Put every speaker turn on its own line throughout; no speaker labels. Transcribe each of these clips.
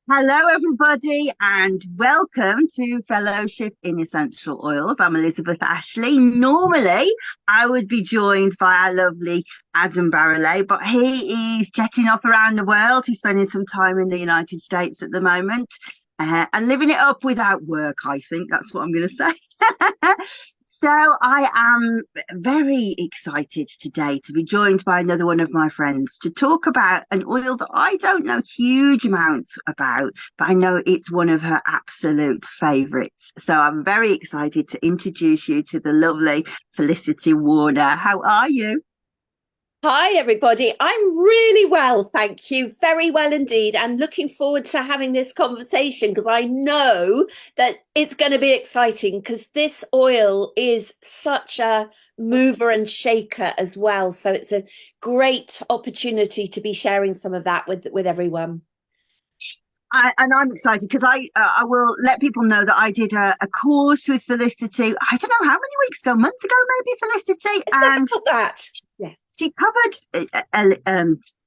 Hello, everybody, and welcome to Fellowship in Essential Oils. I'm Elizabeth Ashley. Normally, I would be joined by our lovely Adam Barrelay, but he is jetting off around the world. He's spending some time in the United States at the moment and living it up without work, I think. That's what I'm going to say. So I am very excited today to be joined by another one of my friends to talk about an oil that I don't know huge amounts about, but I know it's one of her absolute favourites. So I'm very excited to introduce you to the lovely Felicity Warner. How are you?
Hi, everybody. I'm really well, thank you. Very well indeed. And looking forward to having this conversation because I know that it's going to be exciting because this oil is such a mover and shaker as well. So it's a great opportunity to be sharing some of that with everyone.
And I'm excited because I will let people know that I did a course with Felicity. I don't know how many weeks ago, months ago, maybe Felicity,
It's
and
about that. Yeah.
she covered.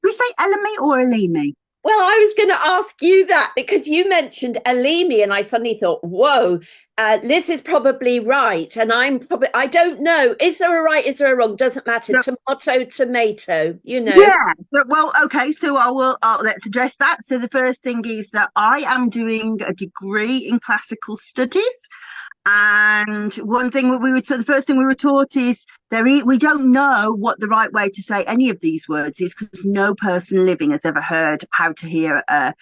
We say Elemi or Elemi?
Well, I was going to ask you that because you mentioned Elemi, and I suddenly thought, whoa, Liz is probably right. And I don't know. Is there a right? Is there a wrong? Doesn't matter.
No,
Tomato, tomato, you know.
yeah. Well, okay. So I will. Let's address that. So the first thing is that I am doing a degree in classical studies. And one thing so the first thing we were taught is we don't know what the right way to say any of these words is because no person living has ever heard how to hear an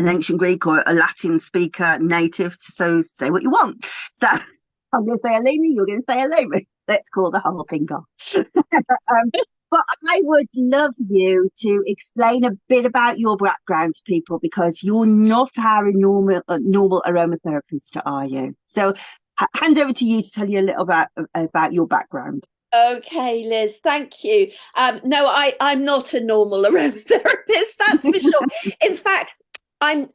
ancient Greek or a Latin speaker native. So say what you want. So I'm going to say Eleni, you're going to say Eleni. Let's call the whole thing off. um, but I would love you to explain a bit about your background to people because you're not our normal aromatherapist, are you? So hand over to you to tell you a little about your background.
Okay, Liz, thank you. No, I'm not a normal aromatherapist, that's for sure. In fact, I'm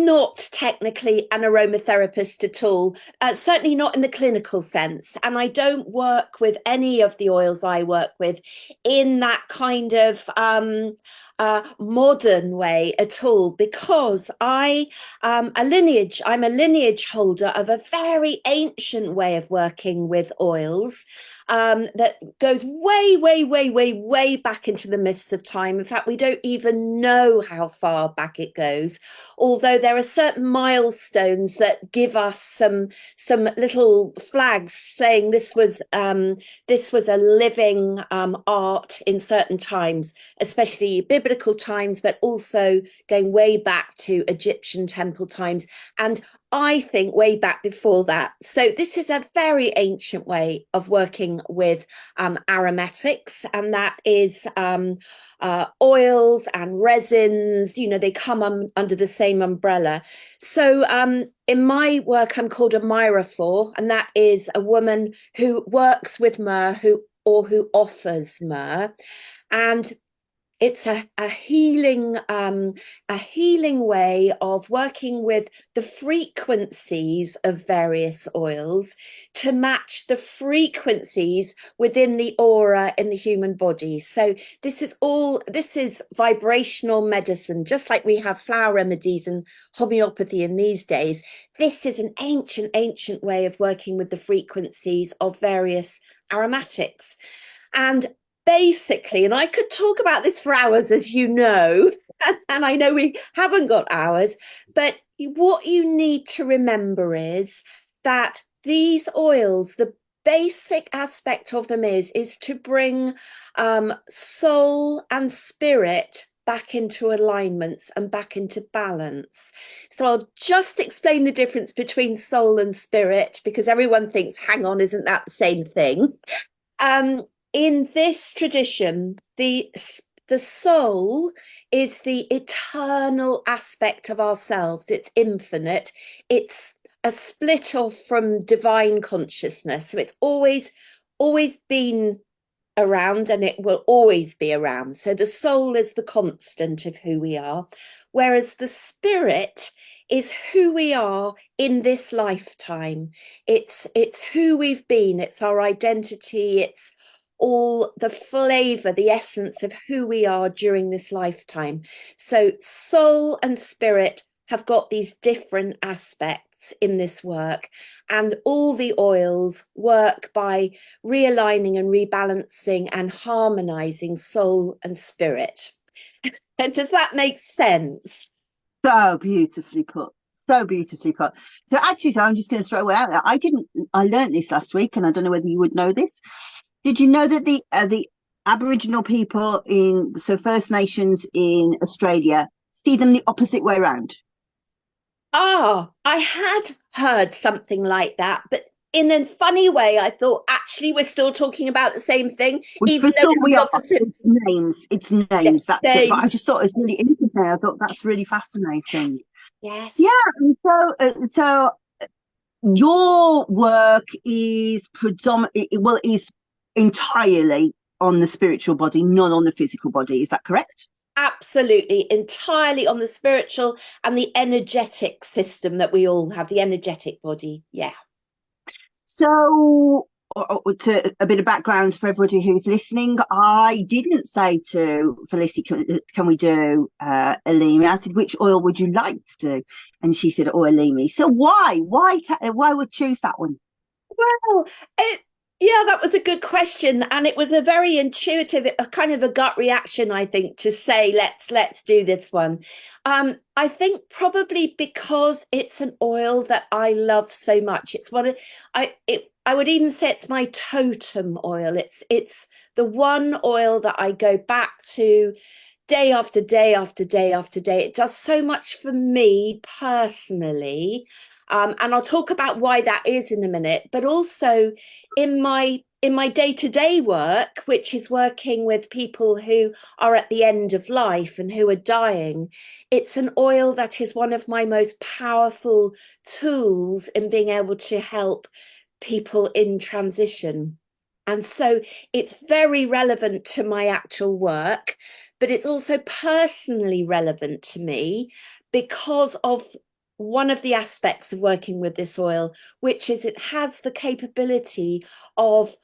not technically an aromatherapist at all, certainly not in the clinical sense. And I don't work with any of the oils I work with in that kind of modern way at all, because I'm a lineage holder of a very ancient way of working with oils that goes way, way, way, way, way back into the mists of time. In fact, we don't even know how far back it goes, although there are certain milestones that give us some little flags saying this was a living art in certain times, especially biblical times, but also going way back to Egyptian temple times. And I think way back before that. So this is a very ancient way of working with aromatics, and that is oils and resins. You know, they come under the same umbrella. So in my work, I'm called a Myrrophore, and that is a woman who works with myrrh, who offers myrrh, and it's a healing way of working with the frequencies of various oils to match the frequencies within the aura in the human body. So this is vibrational medicine, just like we have flower remedies and homeopathy in these days. This is an ancient way of working with the frequencies of various aromatics. And basically, and I could talk about this for hours, as you know, and I know we haven't got hours, but what you need to remember is that these oils, the basic aspect of them is to bring soul and spirit back into alignments and back into balance. So I'll just explain the difference between soul and spirit because everyone thinks, hang on, isn't that the same thing? Um, in this tradition, the soul is the eternal aspect of ourselves. It's infinite. It's a split off from divine consciousness. So it's always been around and it will always be around. So the soul is the constant of who we are, whereas the spirit is who we are in this lifetime. It's who we've been, it's our identity, it's all the flavor, the essence of who we are during this lifetime. So soul and spirit have got these different aspects in this work, and all the oils work by realigning and rebalancing and harmonizing soul and spirit. And does that make sense?
So beautifully put. So beautifully put. So actually, so I'm just going to throw it out there. I learned this last week, and I don't know whether you would know this. Did you know that the Aboriginal people so First Nations in Australia see them the opposite way around?
Ah, I had heard something like that, but in a funny way, I thought actually we're still talking about the same thing,
Which
even
for
though
some
it's
we
the
are.
opposite.
It's names, that's it. But I
Names.
just thought it was really interesting. I thought that's really fascinating. Yeah,
Yes,
and so your work is predominantly, well, is entirely on the spiritual body, not on the physical body. Is that correct?
absolutely, entirely on the spiritual and the energetic system that we all have, the energetic body. Yeah.
So, to a bit of background for everybody who's listening, I didn't say to Felicity, can we do Elemi? I said, which oil would you like to do? And she said, oh, Elemi. So why would choose that one?
Well, yeah, that was a good question, and it was a very intuitive, a kind of a gut reaction, I think, to say let's do this one. I think probably because it's an oil that I love so much. It's one of I would even say it's my totem oil. It's the one oil that I go back to day after day after day after day. It does so much for me personally. And I'll talk about why that is in a minute, but also in my day-to-day work, which is working with people who are at the end of life and who are dying, it's an oil that is one of my most powerful tools in being able to help people in transition. And so it's very relevant to my actual work, but it's also personally relevant to me because of one of the aspects of working with this oil, which is it has the capability of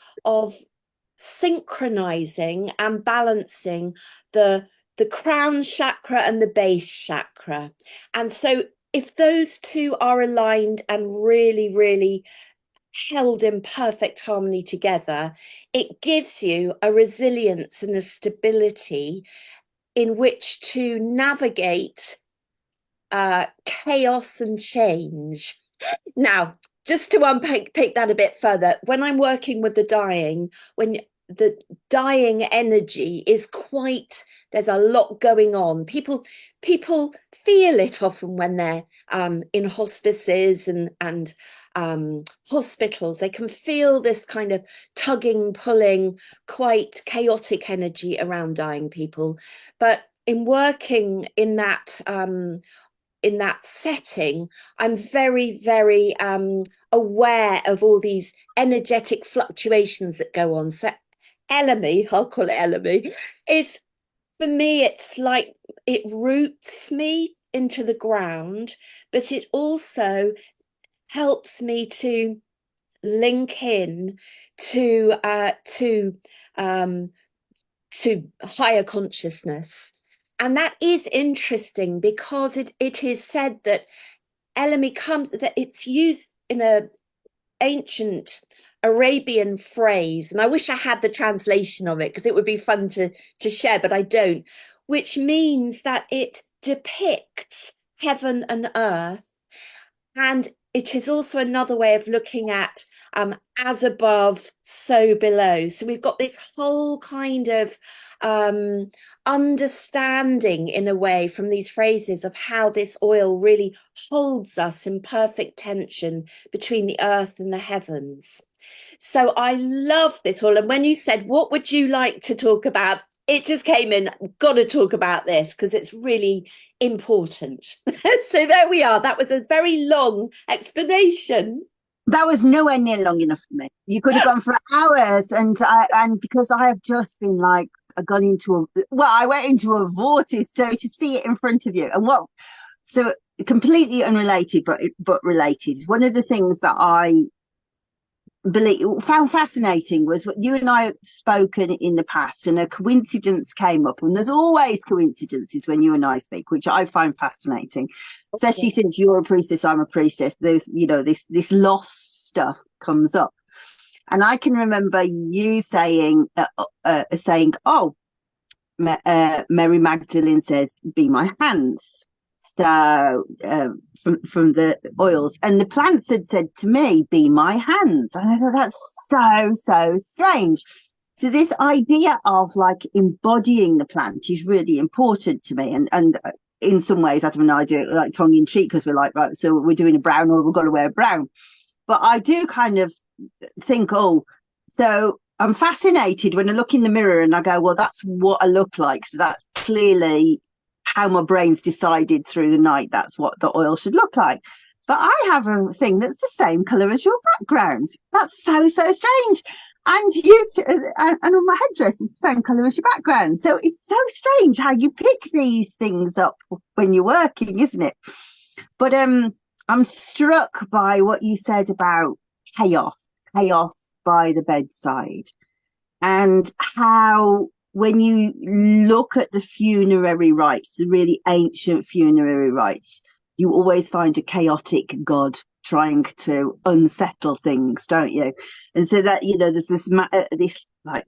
synchronizing and balancing the the crown chakra and the base chakra. And so if those two are aligned and really, really held in perfect harmony together, it gives you a resilience and a stability in which to navigate chaos and change. Now, just to unpick that a bit further, when I'm working with the dying, when the dying energy is quite, there's a lot going on. People feel it often when they're in hospices and hospitals. They can feel this kind of tugging, pulling, quite chaotic energy around dying people. But in working in that setting, I'm very, very aware of all these energetic fluctuations that go on. So Elemi, I'll call it Elemi, is for me, it's like it roots me into the ground, but it also helps me to link in to um, to higher consciousness. And that is interesting because it is said that Elemi comes, that it's used in a ancient Arabian phrase, and I wish I had the translation of it because it would be fun to share, but I don't, which means that it depicts heaven and earth, and it is also another way of looking at as above, so below. So we've got this whole kind of understanding in a way from these phrases of how this oil really holds us in perfect tension between the earth and the heavens. So I love this oil. And when you said, what would you like to talk about? It just came in, got to talk about this because it's really important. So there we are. That was a very long explanation.
That was nowhere near long enough for me. You could have gone for hours, and because I have just been like, I went into a vortex. So to see it in front of you, and so completely unrelated, but related. One of the things that I found fascinating was what you and I have spoken in the past, and a coincidence came up, and there's always coincidences when you and I speak, which I find fascinating, especially since you're a priestess, I'm a priestess. There's, this lost stuff comes up, and I can remember you saying, "Oh, Mary Magdalene says, be my hands." So from the oils, and the plants had said to me, "Be my hands," and I thought that's so strange. So this idea of like embodying the plant is really important to me, and in some ways, I don't know, I do it like tongue in cheek because we're like, right, so we're doing a brown, or we've got to wear brown. But I do kind of think, oh, so I'm fascinated when I look in the mirror and I go, well, that's what I look like. So that's clearly how my brain's decided through the night that's what the oil should look like. But I have a thing that's the same colour as your background. That's so strange. And and on my headdress is the same colour as your background. So it's so strange how you pick these things up when you're working, isn't it? But I'm struck by what you said about chaos by the bedside, and how when you look at the funerary rites, the really ancient funerary rites, you always find a chaotic god trying to unsettle things, don't you? And so that, there's this like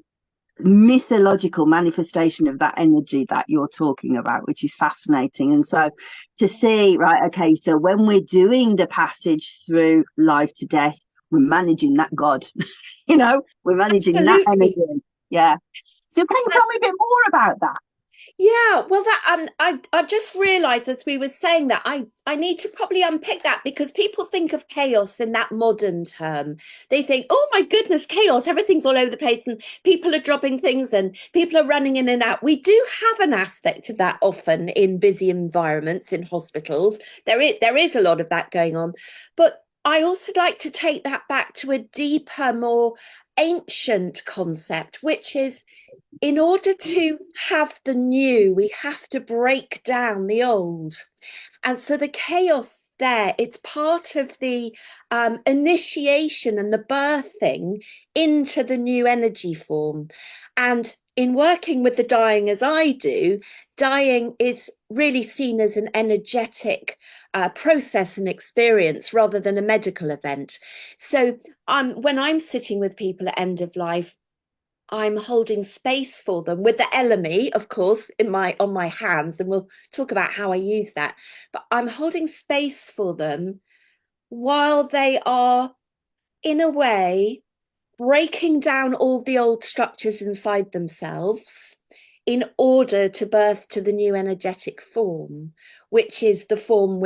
mythological manifestation of that energy that you're talking about, which is fascinating. And so to see, right, okay, so when we're doing the passage through life to death, we're managing that god. We're managing that
Absolutely.
energy. Yeah. So can you tell me a bit more about that?
Yeah, well, that I just realised as we were saying that I need to probably unpick that, because people think of chaos in that modern term. They think, oh my goodness, chaos! Everything's all over the place, and people are dropping things, and people are running in and out. We do have an aspect of that often in busy environments in hospitals. There is a lot of that going on, but I also like to take that back to a deeper, more ancient concept, which is, in order to have the new, we have to break down the old. And so the chaos there, it's part of the initiation and the birthing into the new energy form. And in working with the dying as I do, dying is really seen as an energetic process and experience rather than a medical event. So when I'm sitting with people at end of life, I'm holding space for them with the Elemi, of course, on my hands, and we'll talk about how I use that. But I'm holding space for them while they are, in a way, breaking down all the old structures inside themselves in order to birth to the new energetic form, which is the form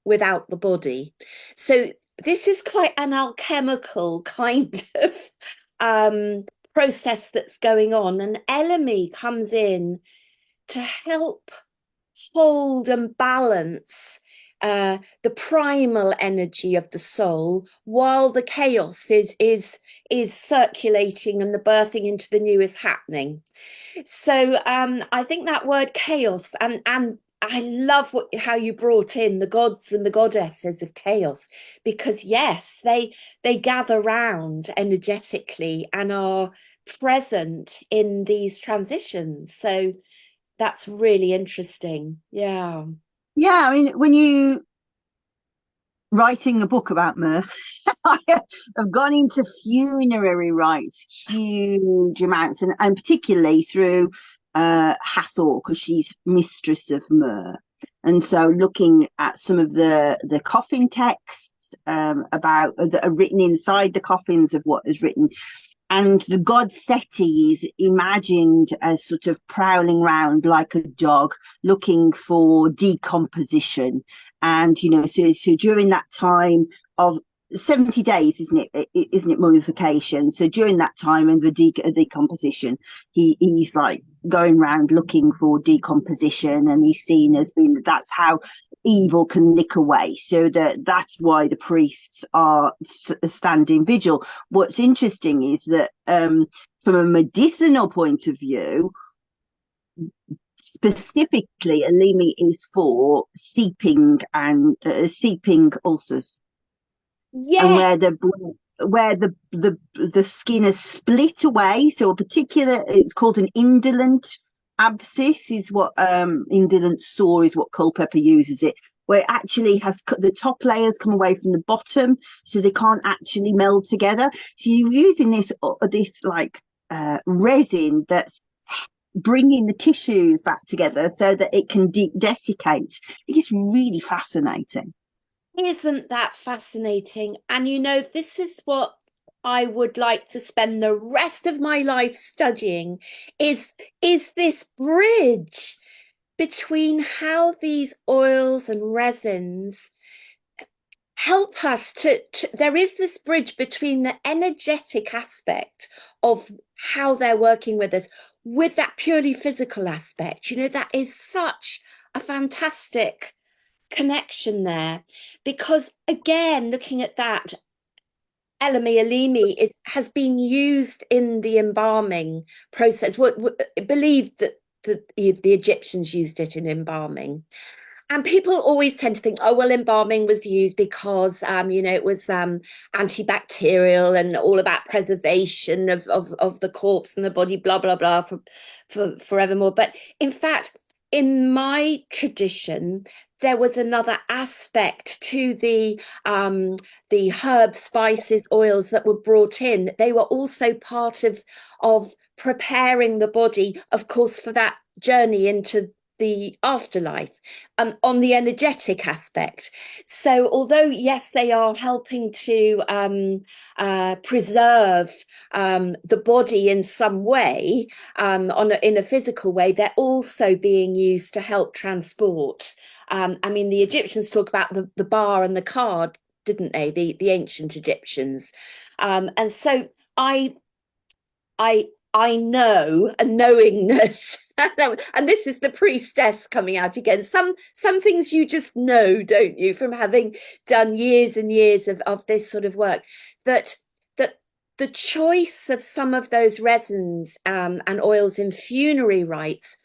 without the body. So this is quite an alchemical kind of process that's going on, and Elemi comes in to help hold and balance the primal energy of the soul while the chaos is circulating and the birthing into the new is happening. So I think that word chaos, and I love how you brought in the gods and the goddesses of chaos, because yes, they gather round energetically and are present in these transitions. So that's really interesting. Yeah.
Yeah, I mean, when you writing a book about Myrrh, I have gone into funerary rites, huge amounts, and particularly through Hathor, because she's mistress of Myrrh. And so looking at some of the coffin texts about that are written inside the coffins of what is written, and the god Seti is imagined as sort of prowling around like a dog looking for decomposition. And so during that time of 70 days, isn't it mummification? So during that time and the decomposition, he's like going around looking for decomposition, and he's seen as being, that's how evil can nick away. So that's why the priests are standing vigil. What's interesting is that from a medicinal point of view, specifically, Elemi is for seeping and seeping ulcers, and
Yeah.
where the where the skin is split away. So a particular, it's called an indolent abscess, is what indolent sore is what Culpeper uses it, where it actually has the top layers come away from the bottom, so they can't actually meld together. So you're using this like resin that's bringing the tissues back together so that it can desiccate. It's really fascinating.
Isn't that fascinating? And this is what I would like to spend the rest of my life studying is this bridge between how these oils and resins help us there is this bridge between the energetic aspect of how they're working with us with that purely physical aspect. That is such a fantastic connection there, because again, looking at that, Elemi has been used in the embalming process. What believed that the Egyptians used it in embalming. And people always tend to think, oh, well, embalming was used because, it was antibacterial and all about preservation of the corpse and the body, blah, blah, blah, for forevermore. But in fact, in my tradition, there was another aspect to the herbs, spices, oils that were brought in. They were also part of preparing the body, of course, for that journey into the afterlife, on the energetic aspect. So although yes, they are helping to preserve the body in some way, in a physical way, they're also being used to help transport. I mean, the Egyptians talk about the bar and the card, didn't they? The ancient Egyptians. And so I know a knowingness, and this is the priestess coming out again. Some things you just know, don't you, from having done years and years of this sort of work, that the choice of some of those resins and oils in funerary rites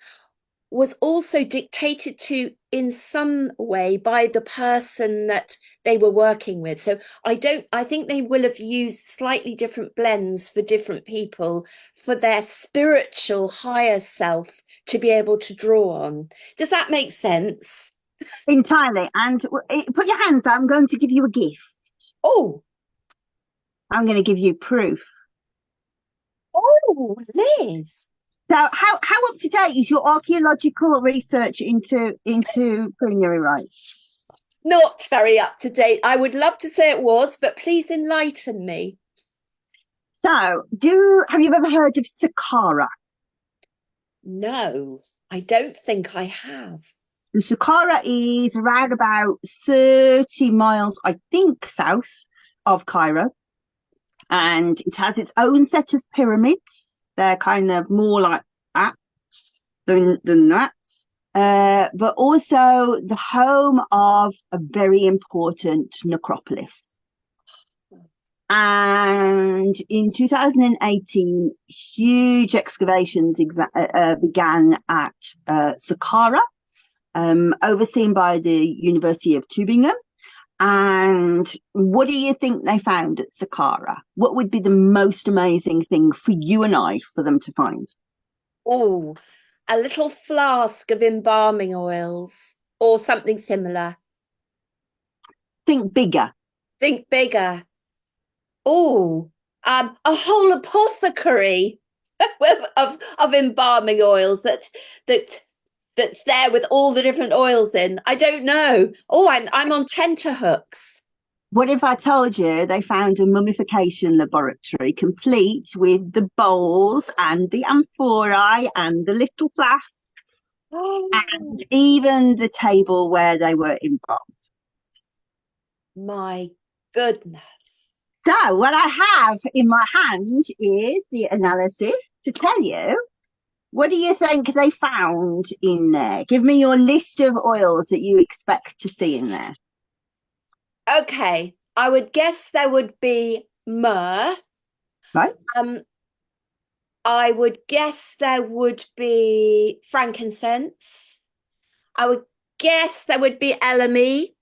was also dictated to in some way by the person that they were working with. So I think they will have used slightly different blends for different people for their spiritual higher self to be able to draw on. Does that make sense?
Entirely. And put your hands out. I'm going to give you a gift.
Oh,
I'm going to give you proof.
oh, Liz.
So how up to date is your archaeological research into funerary rites?
Not very up to date. I would love to say it was, but please enlighten me.
So have you ever heard of Saqqara?
No, I don't think I have.
And Saqqara is around about 30 miles, I think, south of Cairo. And it has its own set of pyramids. They're kind of more like that than that. But also the home of a very important necropolis. And in 2018, huge excavations began at Saqqara, overseen by the University of Tübingen. And what do you think they found at Saqqara? What would be the most amazing thing for you and I for them to find?
Oh, a little flask of embalming oils or something similar.
Think bigger.
Think bigger. Oh, a whole apothecary of embalming oils that's there with all the different oils in. I don't know. Oh, I'm on tenterhooks.
What if I told you they found a mummification laboratory complete with the bowls and the amphorae and the little flasks
Oh
and even the table where they were embalmed?
my goodness.
So, what I have in my hand is the analysis to tell you. What do you think they found in there? Give me your list of oils that you expect to see in there.
Okay, I would guess there would be myrrh.
Right?
I would guess there would be frankincense. I would guess there would be elemi.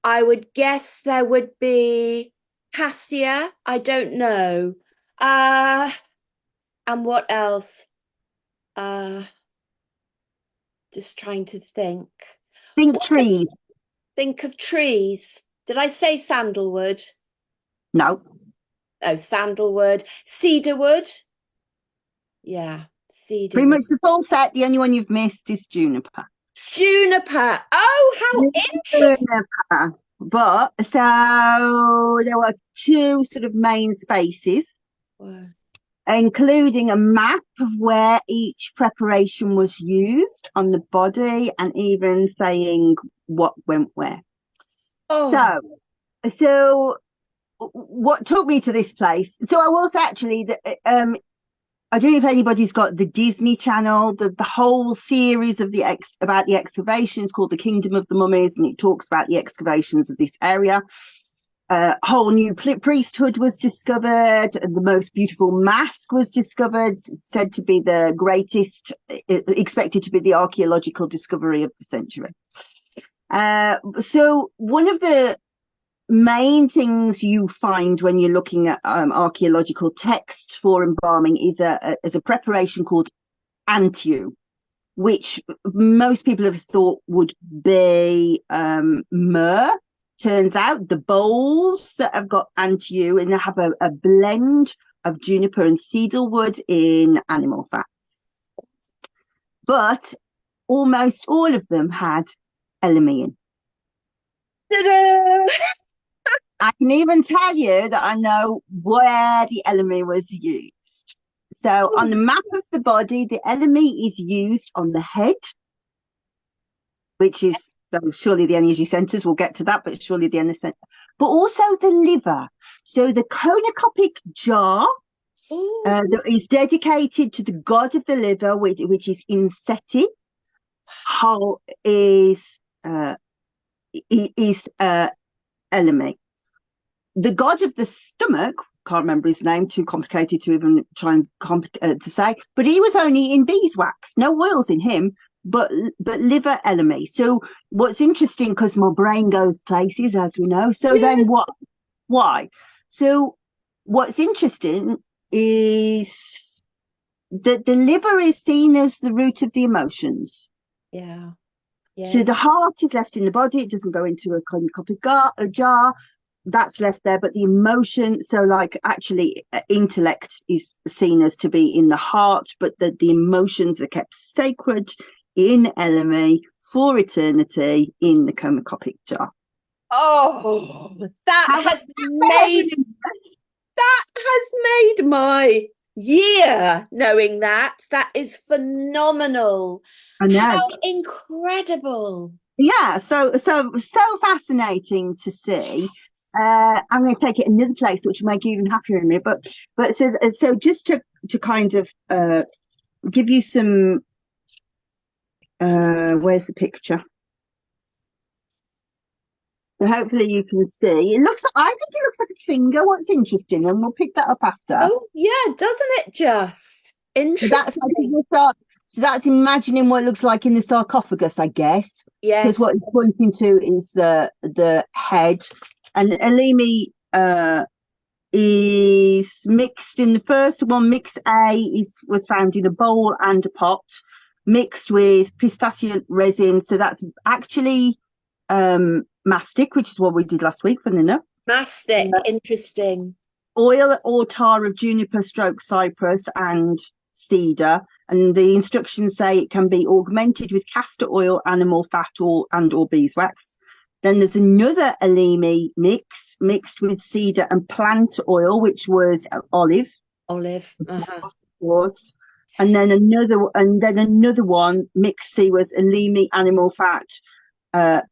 I would guess there would be Cassia, I don't know. And what else? Uh, just trying to think.
Think
What
trees.
think of trees? Did I say sandalwood?
No.
Oh, sandalwood. Cedarwood. Yeah,
Pretty
cedarwood.
much the full set. The only one you've missed is juniper.
Juniper. Oh, how interesting.
Juniper. But so there were two sort of main spaces,
Wow.
including a map of where each preparation was used on the body and even saying what went where.
Oh,
So, so what took me to this place? So I was actually I don't know if anybody's got the Disney Channel, the whole series of about the excavations called The Kingdom of the Mummies, and it talks about the excavations of this area. A whole new priesthood was discovered. The most beautiful mask was discovered, said to be the greatest, expected to be the archaeological discovery of the century. So one of the main things you find when you're looking at archaeological texts for embalming is a preparation called antiu, which most people have thought would be myrrh. Turns out the bowls that have got antiu and they have a blend of juniper and cedarwood in animal fats. But almost all of them had Elemi in.
ta-da!
I can even tell you that I know where the Elemi was used. So on the map of the body, the Elemi is used on the head, which is surely the energy centers. We'll get to that, but surely the energy center. But also the liver. So the conocopic jar that is dedicated to the god of the liver, which is Inseti, is Elemi. The god of the stomach, can't remember his name, too complicated to even try and to say, but he was only in beeswax, no oils in him, but liver Elemi. So what's interesting, because my brain goes places, as we know, so then why? So what's interesting is that the liver is seen as the root of the emotions.
Yeah.
So the heart is left in the body, it doesn't go into a conocopic jar, that's left there, but the emotion, so like actually intellect is seen as to be in the heart, but the emotions are kept sacred in Elemi for eternity in the conocopic jar.
Oh, that
How
has made my year knowing that. That is phenomenal.
I know.
How incredible.
Yeah, so fascinating to see. I'm going to take it another place, which will make you even happier in me. But so just to kind of give you some. Where's the picture? So hopefully you can see. I think it looks like a finger. What's interesting, and we'll pick that up after.
Oh, yeah, doesn't it just? Interesting.
So that's imagining what it looks like in the sarcophagus, I guess. Because
Yes.
what it's pointing to is the head. And Elemi is mixed in the first one. Mix A was found in a bowl and a pot, mixed with pistachio resin. So that's actually mastic, which is what we did last week, funny enough.
Mastic, interesting.
Oil or tar of juniper stroke cypress and cedar, and the instructions say it can be augmented with castor oil, animal fat, or beeswax. Then there's another Elemi mixed with cedar and plant oil, which was olive. Was. And then another one mixed C was Elemi animal fat,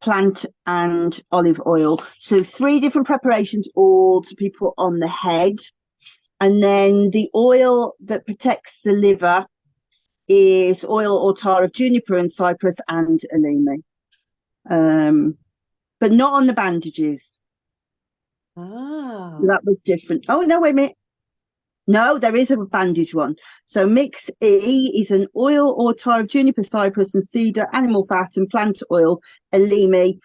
plant and olive oil. So 3 different preparations, all to be put on the head. And then the oil that protects the liver is oil or tar of juniper and cypress and Elemi. But not on the bandages. That was different. Oh, no, wait a minute. No, there is a bandage one. So mix E is an oil or tar of juniper, cypress and cedar, animal fat and plant oil, Elemi,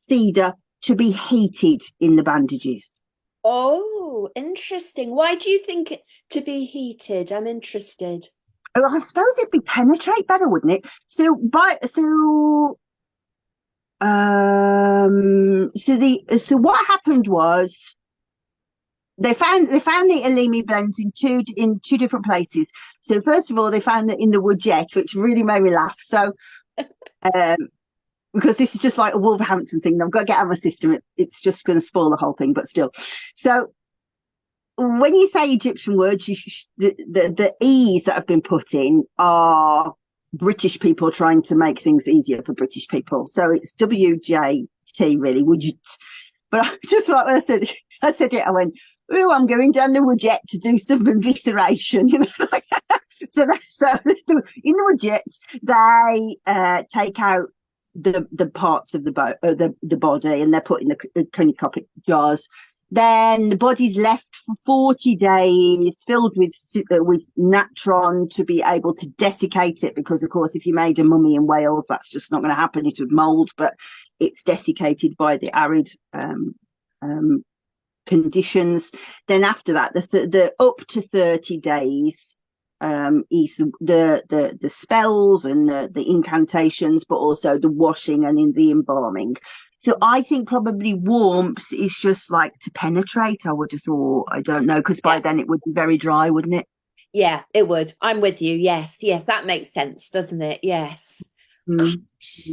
cedar, to be heated in the bandages.
Oh, interesting. Why do you think it to be heated? I'm interested.
Oh, I suppose it'd be penetrate better, wouldn't it? So what happened was they found the Elemi blends in two different places. So first of all, they found that in the woodjet, which really made me laugh. So um, because this is just like a Wolverhampton thing, I've got to get out of my system. It's just going to spoil the whole thing, but still. So when you say Egyptian words, the e's that have been put in are British people trying to make things easier for British people. So it's WJT really. Would you? But I just like when I said it, I went, "Oh, I'm going down the Woodjet to do some evisceration." You know, like, so in the Woodjet they take out the parts of the body and they're put in the cornucopic jars. Then the body's left for 40 days, filled with natron to be able to desiccate it. Because, of course, if you made a mummy in Wales, that's just not going to happen. It would mould, but it's desiccated by the arid um, conditions. Then after that, the up to 30 days is the spells and the incantations, but also the washing and in the embalming. So I think probably warmth is just like to penetrate, I would have thought. I don't know, because by
Yeah.
then it would be very dry, wouldn't it?
Yeah, it would. I'm with you. Yes, yes, that makes sense, doesn't it? Yes.
Mm.
Gosh,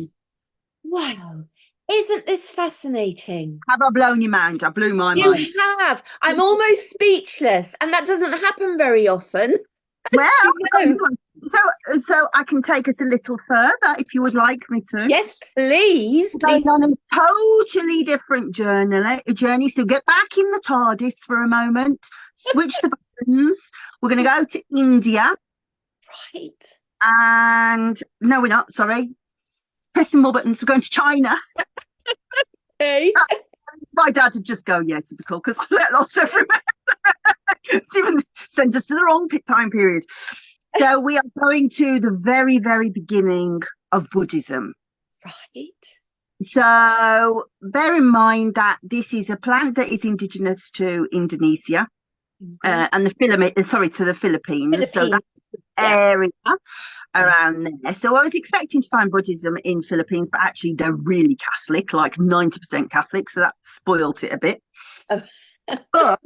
wow. Isn't this fascinating?
Have I blown your mind? I blew my
You
mind.
have. I'm almost speechless, and that doesn't happen very often,
Well,
as you
come
know.
on. So I can take us a little further if you would like me to.
Yes, please,
Going
please.
on a totally different journey. So get back in the TARDIS for a moment, switch the buttons. We're going to go to India.
Right.
And no, we're not. Sorry. Press some more buttons. We're going to China.
Okay.
My dad would just go, yeah, typical, because I let lots of even send us to the wrong time period. So we are going to the very, very beginning of Buddhism.
Right.
So bear in mind that this is a plant that is indigenous to Indonesia and to the Philippines. So
Philippine.
that's
Yeah.
area
Yeah.
around there. So I was expecting to find Buddhism in Philippines, but actually they're really Catholic, like 90% Catholic. So that spoilt it a bit.
Oh.
But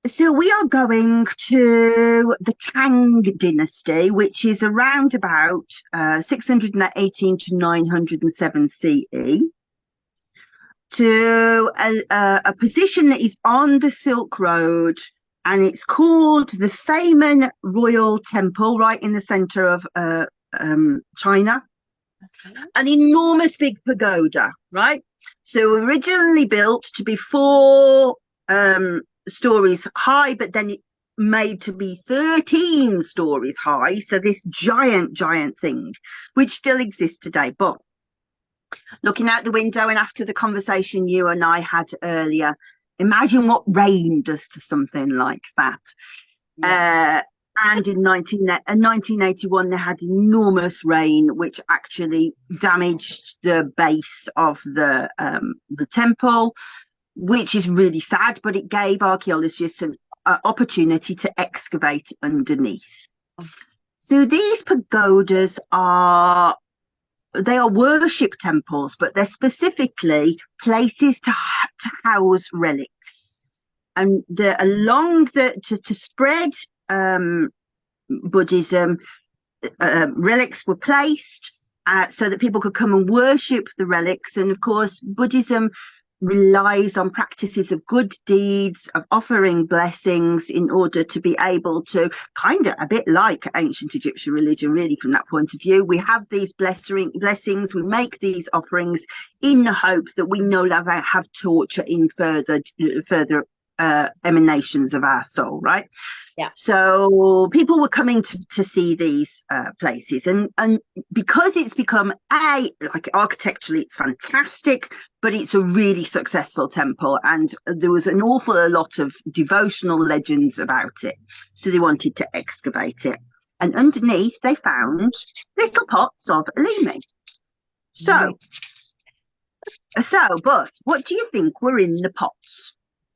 so we are going to the Tang dynasty, which is around about 618 to 907 CE, to a position that is on the Silk Road, and it's called the Feynman Royal Temple, right in the center of China.
Okay.
An enormous big pagoda, right? So originally built to be 4 stories high, but then it made to be 13 stories high. So this giant thing, which still exists today. But looking out the window and after the conversation you and I had earlier, imagine what rain does to something like that.
Yeah.
And in 1981, they had enormous rain, which actually damaged the base of the temple, which is really sad, but it gave archaeologists an opportunity to excavate underneath. So these pagodas are worship temples, but they're specifically places to house relics. And to spread Buddhism, relics were placed so that people could come and worship the relics. And of course, Buddhism relies on practices of good deeds, of offering blessings in order to be able to, kind of a bit like ancient Egyptian religion, really, from that point of view. We have these blessings, we make these offerings in the hope that we no longer have torture in further emanations of our soul, right?
Yeah.
So people were coming to see these places, and because it's become like architecturally it's fantastic, but it's a really successful temple, and there was an awful lot of devotional legends about it, so they wanted to excavate it, and underneath they found little pots of Elemi. But what do you think were in the pots?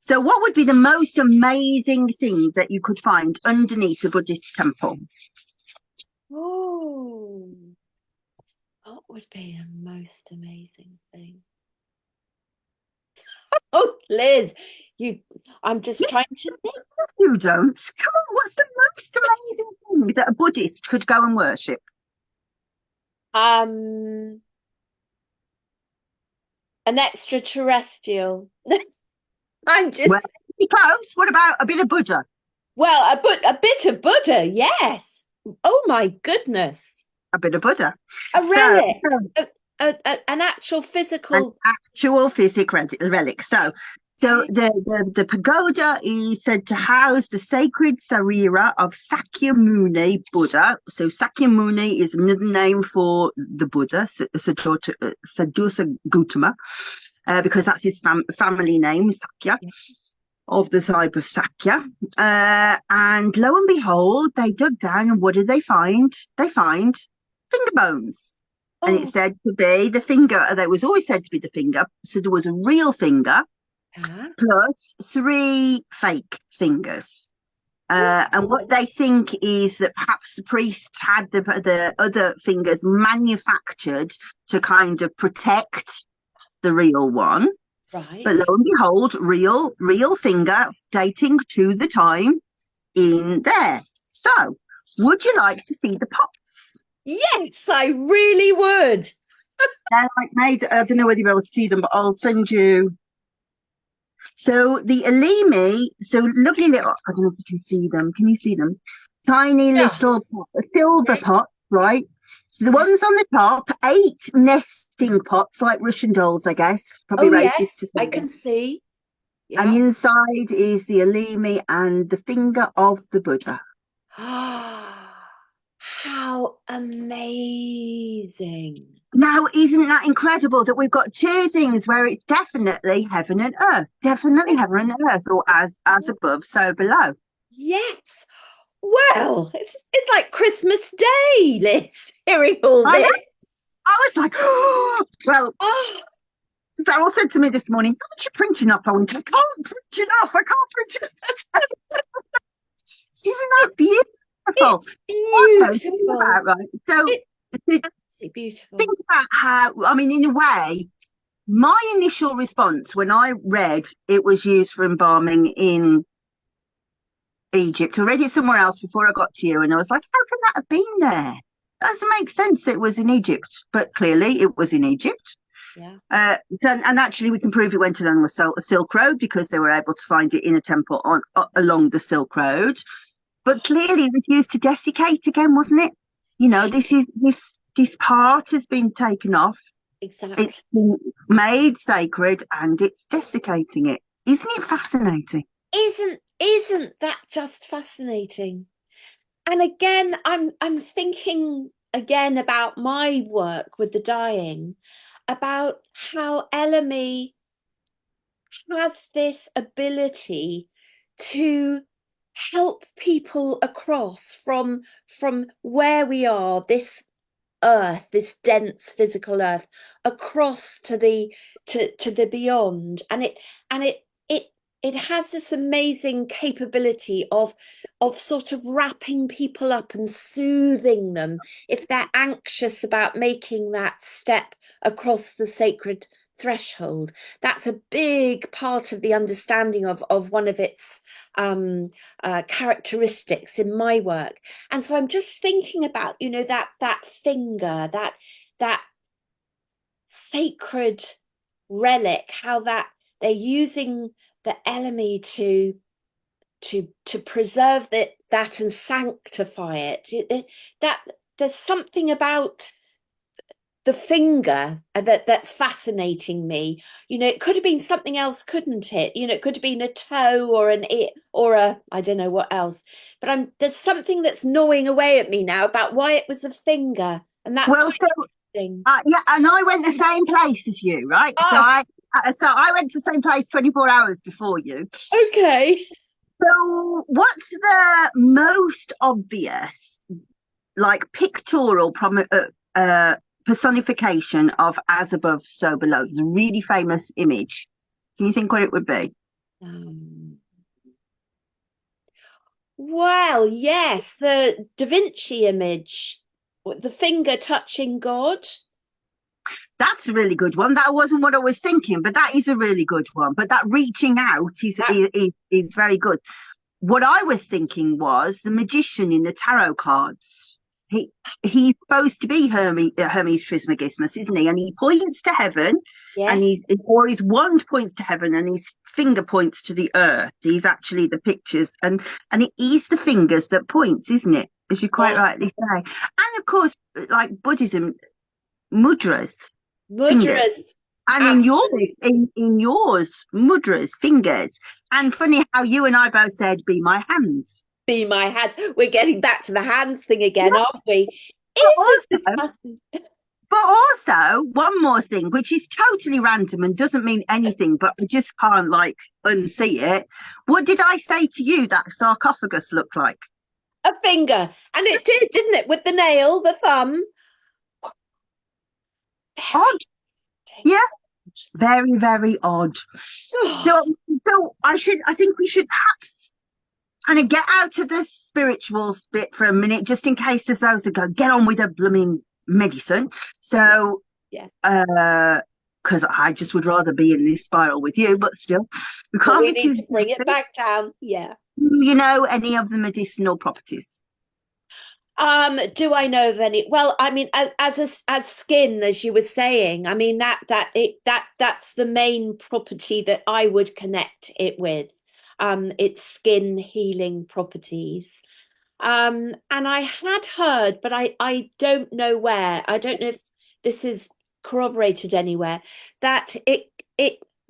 So what would be the most amazing thing that you could find underneath a Buddhist temple?
Oh, what would be the most amazing thing? Oh, Liz, I'm just trying to think.
You don't. Come on, what's the most amazing thing that a Buddhist could go and worship?
An extraterrestrial. I'm
Well,
just
close. What about a bit of Buddha?
well, a bit of Buddha, yes. Oh my goodness.
A bit of Buddha.
A
So,
relic. An actual
an
physical.
actual physical relic. So
Okay.
the pagoda is said to house the sacred sarira of Sakyamuni Buddha. So Sakyamuni is another name for the Buddha, Saddhartha Gautama, because that's his family name, Sakya,
Yeah.
of the tribe of Sakya. And lo and behold, they dug down, and what did they find? They find finger bones. And it's
Oh,
said to be the finger, that was always said to be the finger. So there was a real finger
yeah.
plus three fake fingers. And what they think is that perhaps the priests had the other fingers manufactured to kind of protect the real one. But lo
Right.
and behold, real finger dating to the time in there. So, would you like to see the pots?
Yes, I really would.
They're like made. I don't know whether you'll be able to see them, but I'll send you. So the Elemi, so lovely little. I don't know if you can see them. Can you see them? Tiny little
Yes.
silver
Yes.
pots, right? So the ones on the top, 8 nesting pots, like Russian dolls, I guess. Probably
Oh,
racist to
yes,
say
I
that.
can see.
And
Yeah.
inside is the Elemi and the finger of the Buddha.
How amazing.
Now, isn't that incredible that we've got two things where it's definitely heaven and earth, definitely heaven and earth, or as above, so below.
Yes. Well, it's like Christmas Day, Liz, hearing all
I know.
this.
I was like, oh, well,
Oh,
Daryl said to me this morning, how much you printing up? I went, I can't print enough. I can't print enough. Isn't that beautiful?
it's
Also, think
beautiful.
about, right? So,
It's
think
absolutely beautiful.
about how, I mean, in a way, my initial response when I read it was used for embalming in Egypt. I read it somewhere else before I got to you, and I was like, how can that have been there? That doesn't make sense. It was in Egypt, but clearly it was in Egypt.
Yeah.
And actually, we can prove it went along the Silk Road because they were able to find it in a temple along the Silk Road. But clearly, it was used to desiccate again, wasn't it? You know, this part has been taken off.
Exactly.
It's been made sacred, and it's desiccating it. Isn't it fascinating?
Isn't that just fascinating? And again, I'm thinking again about my work with the dying, about how Elemi has this ability to help people across from where we are, this earth, this dense physical earth, across to the beyond. And it has this amazing capability of sort of wrapping people up and soothing them if they're anxious about making that step across the sacred threshold. That's a big part of the understanding of one of its characteristics in my work. And so I'm just thinking about, that finger, that sacred relic, how that they're using the Elemi to preserve that and sanctify that there's something about the finger that's fascinating me. It could have been something else, couldn't it? It could have been a toe or an it or a I don't know what else. But there's something that's gnawing away at me now about why it was a finger, and that's
Well,
quite
so
interesting.
yeah, and I went the same place as you, right?
Ah,
So I went to the same place 24 hours before you.
okay.
So what's the most obvious, like pictorial personification of as above, so below? It's a really famous image. Can you think what it would be?
Um, well, yes, the Da Vinci image, the finger touching God.
That's a really good one. That wasn't what I was thinking, but that is a really good one. But that reaching out
That,
is very good. What I was thinking was the magician in the tarot cards. He he's supposed to be Hermes Trismegismus, isn't he? And he points to heaven, and
yes.
his wand points to heaven, and his finger points to the earth. He's actually the pictures, and it is the fingers that points, isn't it? As you quite
Yeah.
rightly say. And of course, like Buddhism, mudras, fingers.
Mudras.
And
Absolutely.
in yours, mudras, fingers. And funny how you and I both said, "Be my hands."
Be my hands. We're getting back to the hands thing again, aren't we?
But
Isn't this
also,
fascinating?
one more thing, which is totally random and doesn't mean anything, but I just can't like unsee it. What did I say to you that sarcophagus looked like?
A finger. And it did, didn't it? With the nail, the thumb.
Odd.
Very
Yeah, very, very odd. So,
oh,
I think we should perhaps kind of get out of the spirituals bit for a minute, just in case there's those that go, get on with a blooming medicine.
yeah,
So,
yeah.
because I just would rather be in this spiral with you, but still, we
But
can't
we
be
need
too
to bring it
specific.
back down. Yeah.
Do you know any of the medicinal properties?
Do I know of any? Well, I mean, as skin, as you were saying, I mean that's the main property that I would connect it with. Its skin healing properties. And I had heard, but I don't know where. I don't know if this is corroborated anywhere, that it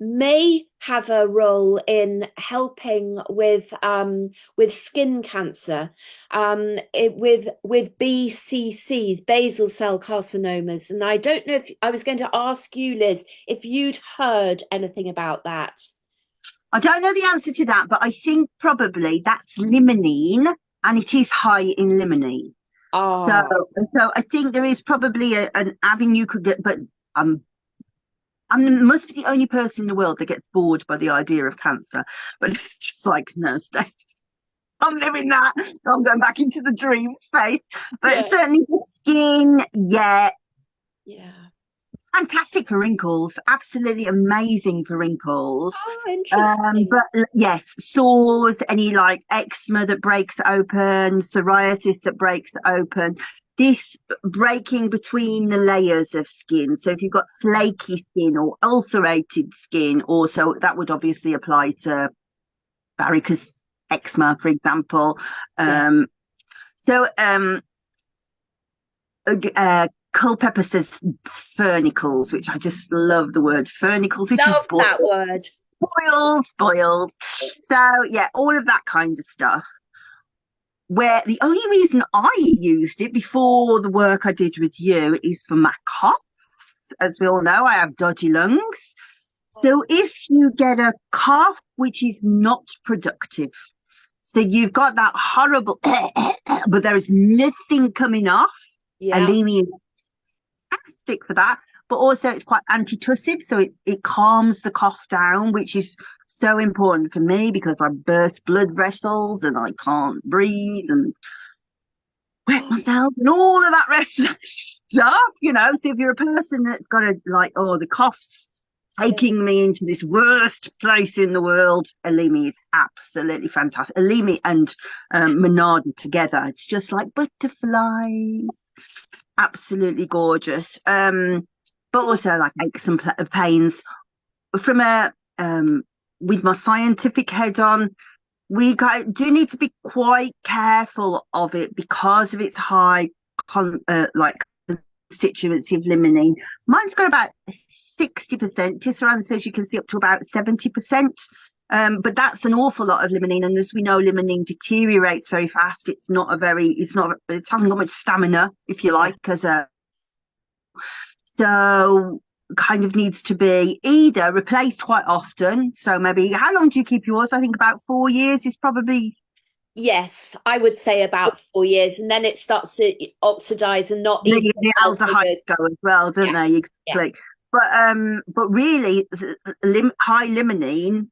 may have a role in helping with skin cancer, with BCCs, basal cell carcinomas. And I don't know if I was going to ask you, Liz, if you'd heard anything about that.
I don't know the answer to that, but I think probably that's limonene, and it is high in limonene. So,
Ah,
so I think there is probably an avenue you could get, but um, I must be the only person in the world that gets bored by the idea of cancer. But it's just like, no, stay. I'm living that. I'm going back into the dream space. But
yeah,
certainly the skin, yeah,
yeah.
fantastic for wrinkles. Absolutely amazing for wrinkles.
Oh, interesting.
But yes, sores, any like eczema that breaks open, psoriasis that breaks open. This breaking between the layers of skin. So if you've got flaky skin or ulcerated skin, also that would obviously apply to varicose eczema, for example.
Yeah.
Um, so Culpepper says furnicles, which I just love the word furnicles, which is
Love that word.
boils. So yeah, all of that kind of stuff. Where the only reason I used it before the work I did with you is for my coughs. As we all know, I have dodgy lungs. So if you get a cough which is not productive, so you've got that horrible, but there is nothing coming off.
Yeah.
Elemi is fantastic for that, but also it's quite antitussive, so it calms the cough down, which is so important for me because I burst blood vessels and I can't breathe and wet myself and all of that rest of stuff. So if you're a person that's got a like, oh, the cough's
Yeah.
taking me into this worst place in the world, Elemi is absolutely fantastic. Elemi and Monarda together, it's just like butterflies. Absolutely gorgeous. But also like aches and pains from a with my scientific head on. Do need to be quite careful of it because of its high like constituency of limonene. Mine's got about 60%. Tisserand says you can see up to about 70%. But that's an awful lot of limonene, and as we know, limonene deteriorates very fast. It hasn't got much stamina, if you
Yeah.
like, so kind of needs to be either replaced quite often. So maybe how long do you keep yours? I think about 4 years is probably
Yes, I would say about 4 years, and then it starts to oxidize and not even
the
smell so
aldehydes
good.
go as well, don't
Yeah,
they?
yeah,
Exactly. But really, high limonene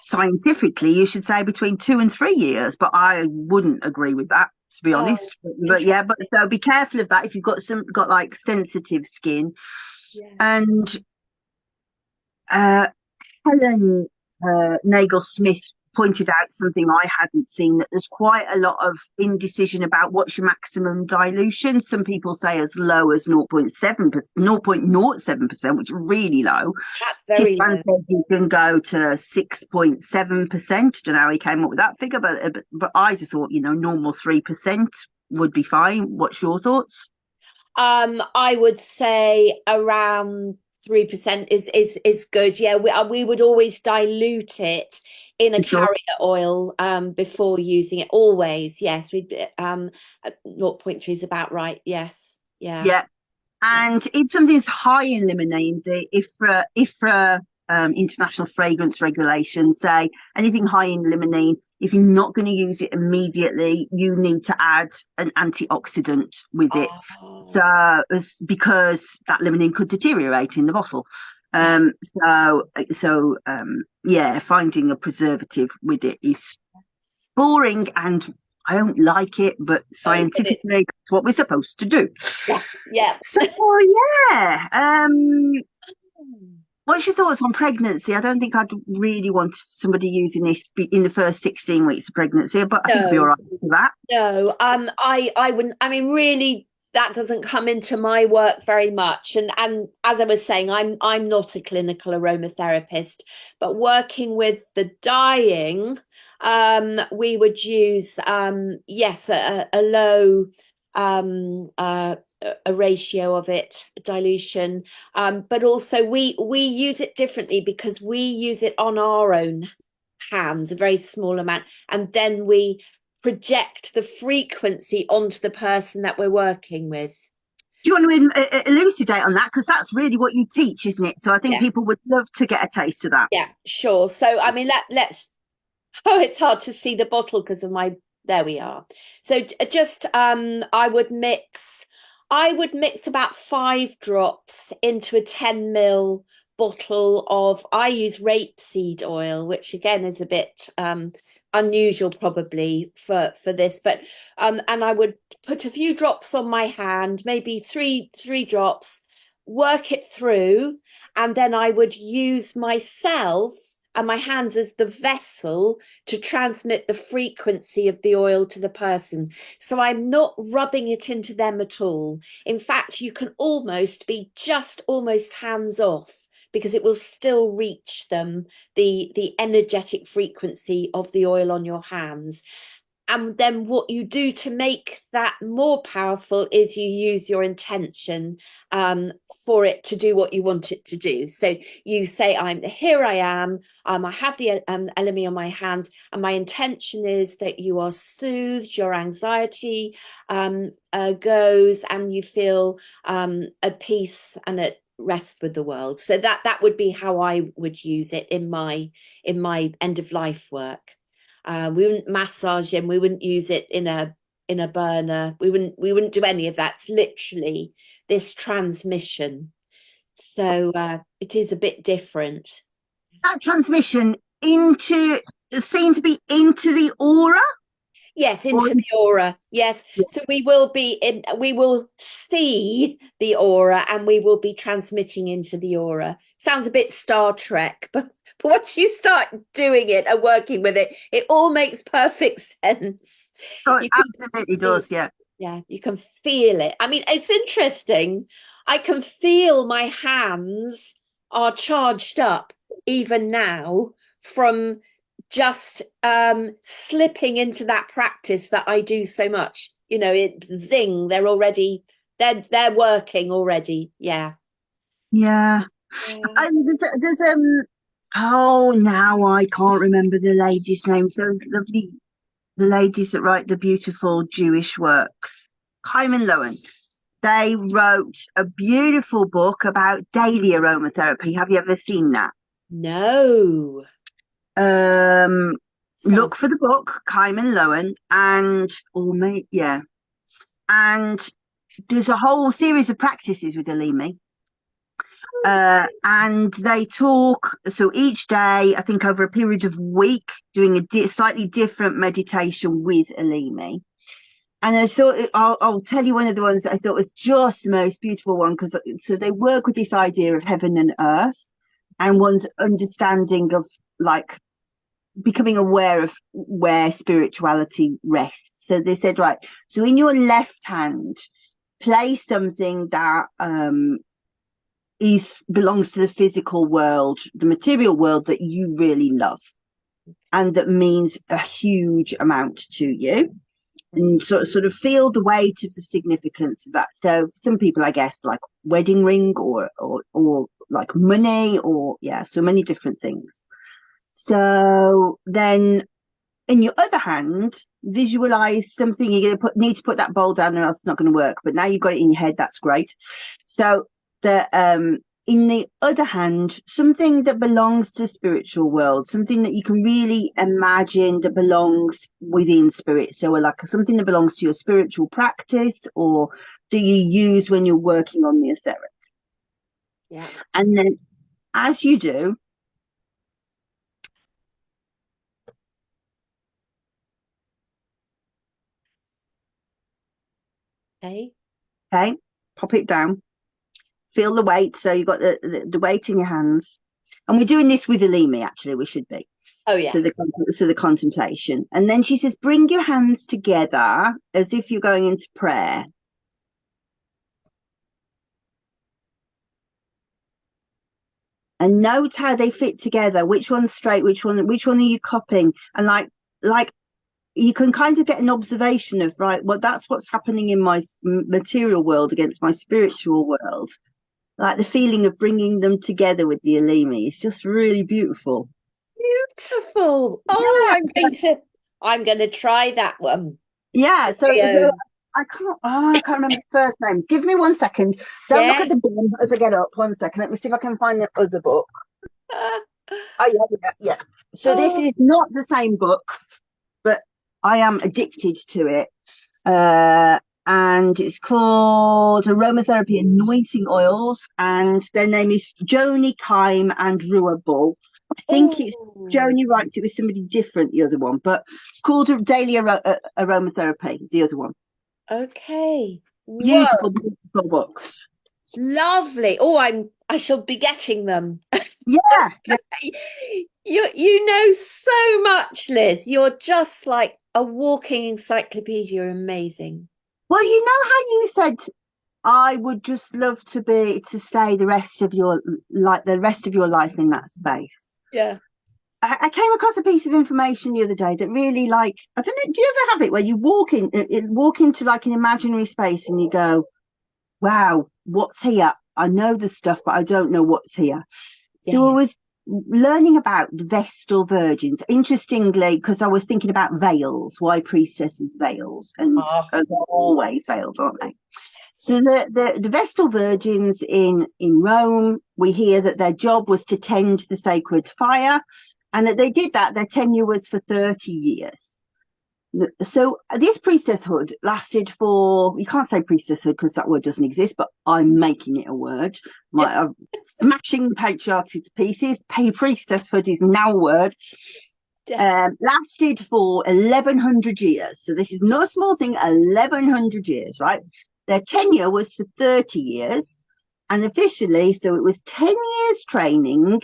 scientifically, you should say between 2 and 3 years, but I wouldn't agree with that, to be
Oh,
honest. But yeah, but
interesting.
so be careful of that if you've got like sensitive skin.
Yes.
And uh, Helen Nagel-Smith pointed out something I hadn't seen, that there's quite a lot of indecision about what's your maximum dilution. Some people say as low as 0.7%, 0.07%, which is really low.
That's very
Tisman
low.
said you can go to 6.7%. Don't know how he came up with that figure, but I just thought, normal 3% would be fine. What's your thoughts?
I would say around 3% is good. Yeah, we would always dilute it in a
For sure.
carrier oil before using it. Always, yes. We'd 0.3 is about right. Yes. Yeah.
Yeah.
Yeah.
And if something's high in limonene, the IFRA international fragrance regulations say anything high in limonene, if you're not going to use it immediately, you need to add an antioxidant with it. So,
Oh,
because that limonene could deteriorate in the bottle. Yeah, finding a preservative with it is boring and I don't like it, but
oh, but it,
scientifically, it's what we're supposed to do.
yeah, yeah.
So, yeah. What's your thoughts on pregnancy? I don't think I'd really want somebody using this in the first 16 weeks of pregnancy, but I think I'd be all
No,
right with that.
no. I wouldn't. I mean, really, that doesn't come into my work very much. And as I was saying, I'm not a clinical aromatherapist, but working with the dying, we would use yes, a low a ratio of it, dilution. But also we use it differently because we use it on our own hands, a very small amount, and then we project the frequency onto the person that we're working with.
Do you want to elucidate on that? Because that's really what you teach, isn't it? So I think
Yeah,
people would love to get a taste of that.
yeah, sure. So I mean, let's. Oh, it's hard to see the bottle because of my. There we are. So just I would mix about 5 drops into a 10 ml bottle of. I use rapeseed oil, which again is a bit unusual probably for this, but and I would put a few drops on my hand, maybe three drops, work it through, and then I would use myself and my hands as the vessel to transmit the frequency of the oil to the person. So I'm not rubbing it into them at all. In fact, you can almost be just almost hands off because it will still reach them, the energetic frequency of the oil on your hands. And then what you do to make that more powerful is you use your intention for it to do what you want it to do. So you say, I'm here, I am, I have the Elemi on my hands, and my intention is that you are soothed, your anxiety goes, and you feel at peace and at rest with the world. So that would be how I would use it in my end of life work. We wouldn't massage him. We wouldn't use it in a burner. We wouldn't do any of that. It's literally this transmission. So it is a bit different.
That transmission into seemed to be into the aura,
Yes,
or
into the aura. Yes. So we will see the aura and we will be transmitting into the aura. Sounds a bit Star Trek, but once you start doing it and working with it, it all makes perfect sense.
oh, it
You can
absolutely
feel,
does. Yeah,
yeah, you can feel it. I mean, it's interesting. I can feel my hands are charged up even now from just slipping into that practice that I do so much. It zing, they're working already. Yeah.
yeah.
Yeah.
And there's oh, now I can't remember the ladies' names. Those lovely the ladies that write the beautiful Jewish works. Hyman Lowen. They wrote a beautiful book about daily aromatherapy. Have you ever seen that?
No.
Um,
Sounds
look for the book, Hyman Lowen, and or may yeah, and there's a whole series of practices with Elemi. And they talk, so each day, I think over a period of a week, doing a slightly different meditation with Elemi. And I thought, I'll tell you one of the ones that I thought was just the most beautiful one, because so they work with this idea of heaven and earth and one's understanding of like becoming aware of where spirituality rests. So they said, right, so in your left hand, place something that belongs to the physical world, the material world that you really love and that means a huge amount to you. And sort of feel the weight of the significance of that. So some people, I guess, like wedding ring or like money, or yeah, so many different things. So then in your other hand, visualize something. You're going to need to put that bowl down or else it's not going to work. But now you've got it in your head, that's great. So in the other hand, something that belongs to the spiritual world, something that you can really imagine that belongs within spirit. So like something that belongs to your spiritual practice or do you use when you're working on the etheric.
Yeah.
And then as you do,
Okay.
pop it down. Feel the weight. So you've got the weight in your hands. And we're doing this with Elemi, actually, we should be.
Oh, yeah.
So the contemplation. And then she says, bring your hands together as if you're going into prayer. And note how they fit together. Which one's straight? Which one are you copying? And like you can kind of get an observation of, right, well, that's what's happening in my material world against my spiritual world. Like the feeling of bringing them together with the Elemi. It's just really beautiful.
Beautiful. Oh, I'm going to try that one.
Yeah, so I can't remember the first names. Give me 1 second. Don't look
Yes.
at the bin as I get up. 1 second. Let me see if I can find the other book. Oh yeah. So this is not the same book, but I am addicted to it. And it's called Aromatherapy Anointing Oils, and their name is Joni Kime and Rua Bull. I think it's Joni writes it with somebody different, the other one, but it's called Daily Aromatherapy, the other one.
Okay.
Beautiful, beautiful books.
Lovely. Oh, I shall be getting them.
Yeah.
You know so much, Liz. You're just like a walking encyclopedia. Amazing.
Well, you know how you said I would just love to stay the rest of your life in that space.
Yeah.
I came across a piece of information the other day that really, like, I don't know, do you ever have it where you walk into like an imaginary space and you go, wow, what's here? I know the stuff, but I don't know what's here. So I was learning about the Vestal Virgins, interestingly, because I was thinking about veils, why priestesses veils, and they're always veiled, aren't they? So the Vestal Virgins in Rome, we hear that their job was to tend the sacred fire, and that they did that. Their tenure was for 30 years. So this priestesshood lasted for, you can't say priestesshood because that word doesn't exist, but I'm making it a word. I'm smashing patriarchy to pieces. Priestesshood is now a word. Lasted for 1,100 years. So this is no small thing, 1,100 years, right? Their tenure was for 30 years. And officially, so it was 10 years training,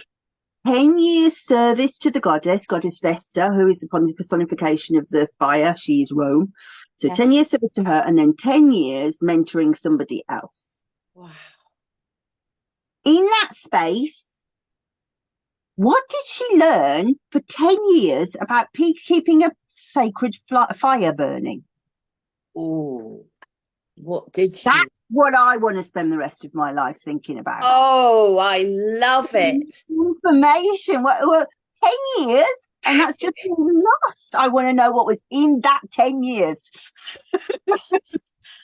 10 years service to the goddess Vesta, who is the personification of the fire. She is Rome. So 10 years service to her, and then 10 years mentoring somebody else.
Wow.
In that space, what did she learn for 10 years about keeping a sacred fire burning?
Oh, what did she?
That's what I want to spend the rest of my life thinking about.
Oh, I love it.
Information. Well, 10 years, and that's just been lost. I want to know what was in that 10 years.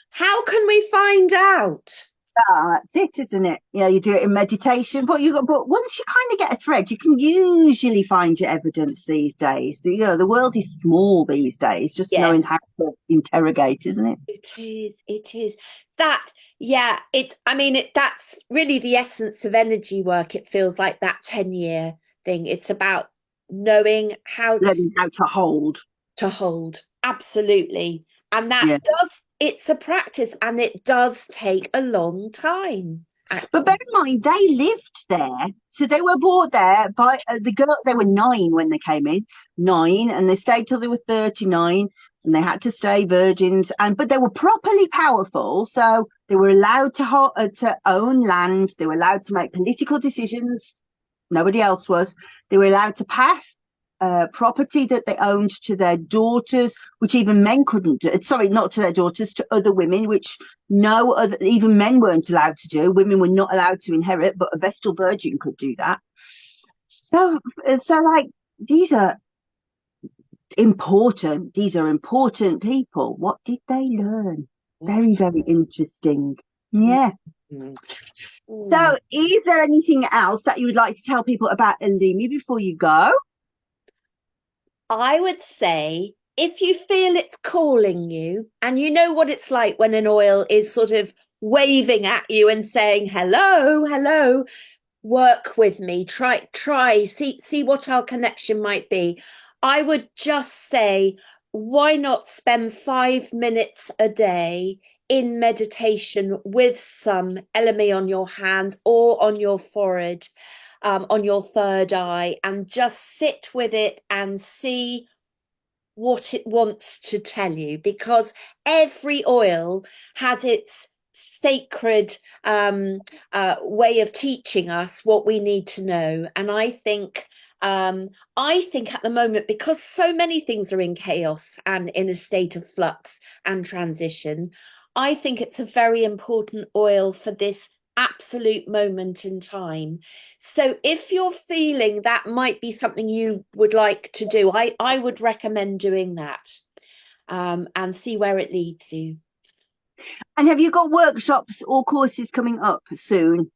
How can we find out?
Oh, that's it, isn't it? Yeah, you do it in meditation, but once you kind of get a thread, you can usually find your evidence these days. The world is small these days, just
Yeah,
knowing how to interrogate, isn't it?
it is. It is. That, yeah, I mean, that's really the essence of energy work. It feels like that 10-year thing. It's about knowing how
Learning how to hold.
to hold. Absolutely. And that
Yeah.
it's a practice and it does take a long time,
But bear
actually.
in mind, they lived there. So they were brought there by the girl. They were 9 when they came in, 9, and they stayed till they were 39, and they had to stay virgins. But they were properly powerful. So they were allowed to own land. They were allowed to make political decisions. Nobody else was. They were allowed to pass property that they owned to their daughters, which even men couldn't do. Sorry, not to their daughters, to other women, which no other, even men weren't allowed to do. Women were not allowed to inherit, but a Vestal Virgin could do that. So like, these are important. These are important people. What did they learn? Very, very interesting. Yeah. So, is there anything else that you would like to tell people about Elemi before you go?
I would say if you feel it's calling you, and you know what it's like when an oil is sort of waving at you and saying, hello, hello, work with me, see what our connection might be. I would just say, why not spend 5 minutes a day in meditation with some Elemi on your hands or on your forehead, on your third eye, and just sit with it and see what it wants to tell you, because every oil has its sacred way of teaching us what we need to know. And I think at the moment, because so many things are in chaos and in a state of flux and transition, I think it's a very important oil for this absolute moment in time. So if you're feeling that might be something you would like to do, I would recommend doing that, and see where it leads you.
And have you got workshops or courses coming up soon?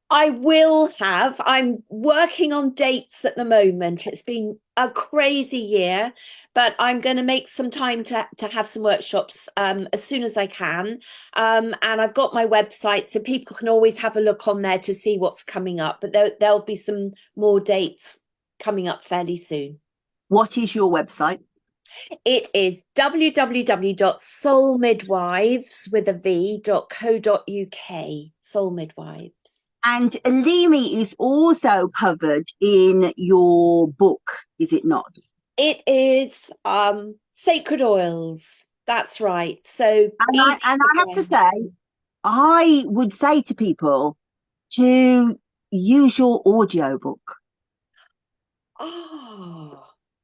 I will have. I'm working on dates at the moment. It's been a crazy year, but I'm going to make some time to have some workshops as soon as I can. And I've got my website, so people can always have a look on there to see what's coming up. But there'll be some more dates coming up fairly soon.
What is your website?
It is www.soulmidwives with a v.co.uk. Soul Midwives.
And Elemi is also covered in your book, is it not?
It is sacred oils. That's right. So easy
And
to
I have to
find.
say, I would say to people to use your audio book.
Oh,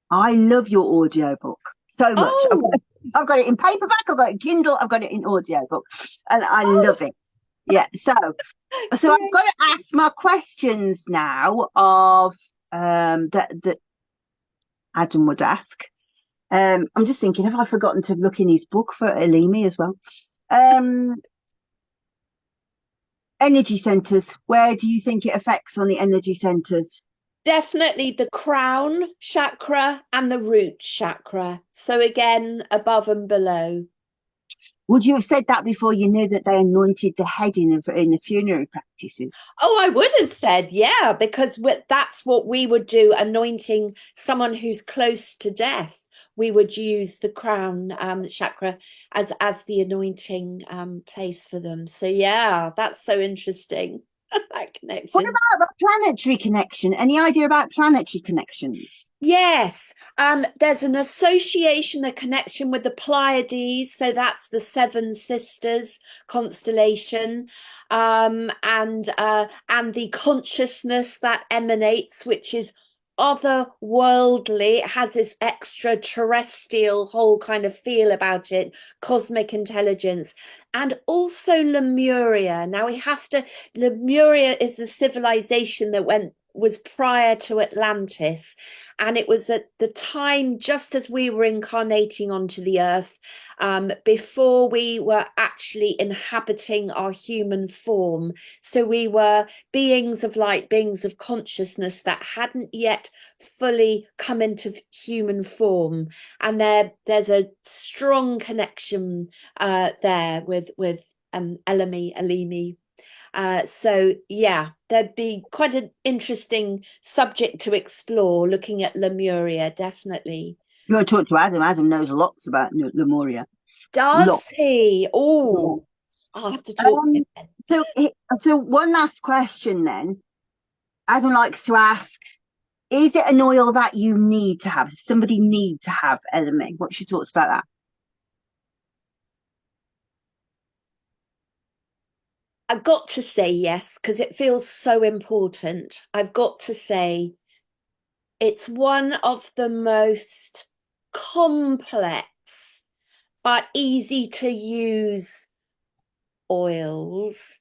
I love your audio book so much.
oh,
I've got it in paperback, I've got it in Kindle, I've got it in audio book, and I
oh,
love it. Yeah. So I've got
great.
to ask my questions now of that Adam would ask. I'm just thinking, have I forgotten to look in his book for Elemi as well? Um, Energy centers. Where do you think it affects on the energy centers?
Definitely the crown chakra and the root chakra. So again, above and below.
Would you have said that before you knew that they anointed the head in the funerary practices?
Oh, I would have said, yeah, because that's what we would do, anointing someone who's close to death. We would use the crown chakra as the anointing place for them. So yeah, that's so interesting. That
What
connection.
about the planetary connection? Any idea about planetary connections?
Yes, there's an association, a connection with the Pleiades, so that's the Seven Sisters constellation, and the consciousness that emanates, which is otherworldly. It has this extraterrestrial whole kind of feel about it, cosmic intelligence, and also Lemuria. Now we have to. Lemuria is the civilization that went was prior to Atlantis, and it was at the time just as we were incarnating onto the earth, before we were actually inhabiting our human form. So we were beings of light, beings of consciousness that hadn't yet fully come into human form, and there's a strong connection there with Elemi. So yeah, there'd be quite an interesting subject to explore, looking at Lemuria, definitely.
You want to talk to Adam? Adam knows lots about Lemuria.
Does
Lots.
he? Oh, I'll have to talk to
Um,
him.
so, so one last question then. Adam likes to ask, is it an oil that you need to have? Does somebody need to have Elemi? What's your thoughts about that?
I've got to say yes, because it feels so important. I've got to say it's one of the most complex but easy to use oils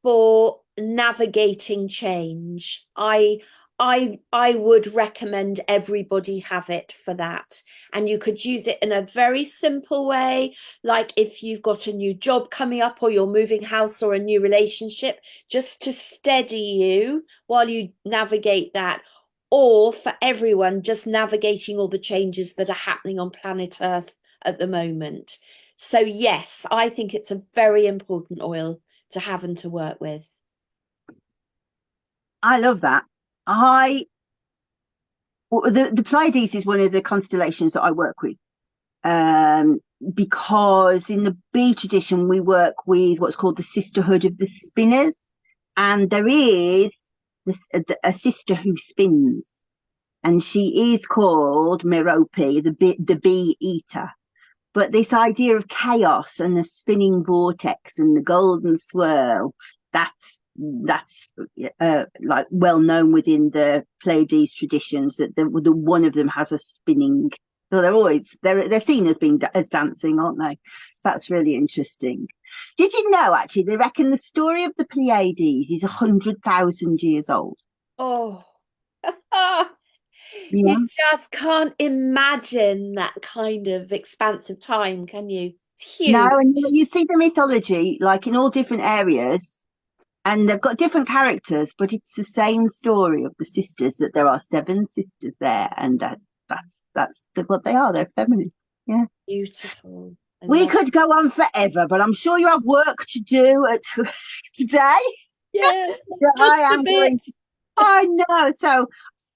for navigating change. I would recommend everybody have it for that. And you could use it in a very simple way, like if you've got a new job coming up or you're moving house or a new relationship, just to steady you while you navigate that. Or for everyone, just navigating all the changes that are happening on planet Earth at the moment. So yes, I think it's a very important oil to have and to work with.
I love that. I the Pleiades is one of the constellations that I work with. Um, because in the bee tradition we work with what's called the Sisterhood of the Spinners, and there is a sister who spins, and she is called Myrrophore, the bee eater. But this idea of chaos and the spinning vortex and the golden swirl, that's like well known within the Pleiades traditions, that the one of them has a spinning. So they're seen as being as dancing, aren't they? So that's really interesting. Did you know actually they reckon the story of the Pleiades is 100,000 years old?
Oh, you
Yeah.
just can't imagine that kind of expansive time, can you? It's
No,
huge.
and you see the mythology like in all different areas, and they've got different characters, but it's the same story of the sisters. That there are seven sisters there, and what they are. They're feminine. Yeah,
Beautiful. I
we
love
could go on forever, but I'm sure you have work to do today.
Yes,
Yeah, I
just a
am
bit.
going. I know. So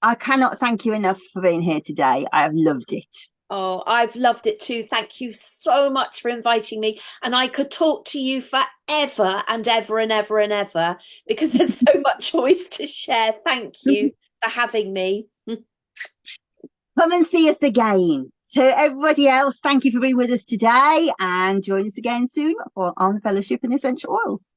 I cannot thank you enough for being here today. I have loved it.
Oh, I've loved it too. Thank you so much for inviting me. And I could talk to you forever and ever and ever and ever because there's so much always to share. Thank you for having me.
Come and see us again. To everybody else, thank you for being with us today, and join us again soon on Fellowship in Essential Oils.